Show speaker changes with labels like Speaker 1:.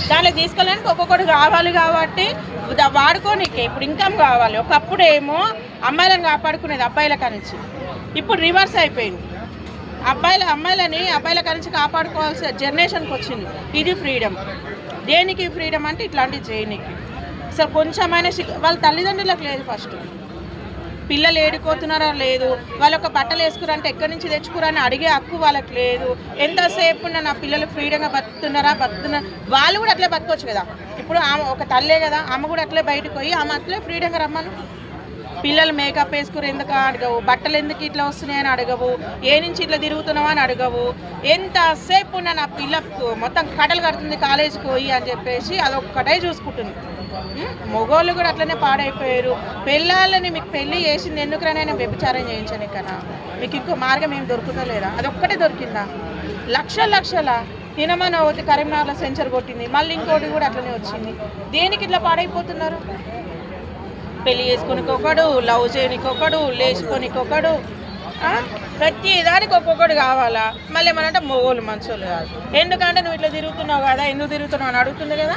Speaker 1: దాంట్లో తీసుకోవడానికి ఒక్కొక్కటి కావాలి కాబట్టి వాడుకోనికే ఇప్పుడు ఇన్కమ్ కావాలి. ఒకప్పుడు ఏమో అమ్మాయిలను కాపాడుకునేది అబ్బాయిల కనుంచి, ఇప్పుడు రివర్స్ అయిపోయింది. అబ్బాయిల కనుంచి కాపాడుకోవాల్సిన జనరేషన్కి వచ్చింది. ఇది ఫ్రీడమ్. దేనికి ఫ్రీడమ్ అంటే ఇట్లాంటివి చేయనికి. అసలు కొంచెమైనా వాళ్ళ తల్లిదండ్రులకు లేదు. ఫస్ట్ పిల్లలు ఏడుకోతున్నారా లేదు, వాళ్ళు ఒక బట్టలు వేసుకురంటే ఎక్కడి నుంచి తెచ్చుకురని అడిగే హక్కు వాళ్ళకి లేదు. ఎంతసేపు నా పిల్లలు ఫ్రీడంగా బతుకుతున్నారా వాళ్ళు కూడా అట్లే బతకొచ్చు కదా. ఇప్పుడు ఆమె ఒక తల్లే కదా, ఆమె కూడా అట్లే బయటకు పోయి ఆమె అట్లే ఫ్రీడంగా రమ్మను. పిల్లలు మేకప్ వేసుకుని ఎందుకు అడగవు, బట్టలు ఎందుకు ఇట్లా వస్తున్నాయని అడగవు, ఏ నుంచి ఇట్లా తిరుగుతున్నావు అని అడగవు. ఎంతసేపు నా పిల్ల మొత్తం కట్టలు కడుతుంది కాలేజీకి పోయి అని చెప్పేసి అదొక్కటే చూసుకుంటుంది. మగవాళ్ళు కూడా అట్లనే పాడైపోయారు. పెళ్ళాలని మీకు పెళ్ళి చేసింది ఎందుకురానైనా వ్యభిచారం చేయించని కన్నా మీకు ఇంకో మార్గం ఏం దొరుకుతలేదా? అదొక్కటే దొరికిందా? లక్షల తినమని అవుతే కరీంనగర్లో సెంచర్ కొట్టింది, మళ్ళీ ఇంకోటి కూడా అట్లనే వచ్చింది. దేనికి ఇట్లా పాడైపోతున్నారు? పెళ్ళి చేసుకునికొకడు, లవ్ చేయనికొకడు, లేచుకొనికొకడు, ప్రతి దానికి ఒక్కొక్కడు కావాలా. మళ్ళీ ఏమనంటే మగోళ్ళు మంచోళ్ళు కాదు. ఎందుకంటే నువ్వు ఇట్లా తిరుగుతున్నావు కదా, ఎందుకు తిరుగుతున్నావు అని అడుగుతుంది కదా.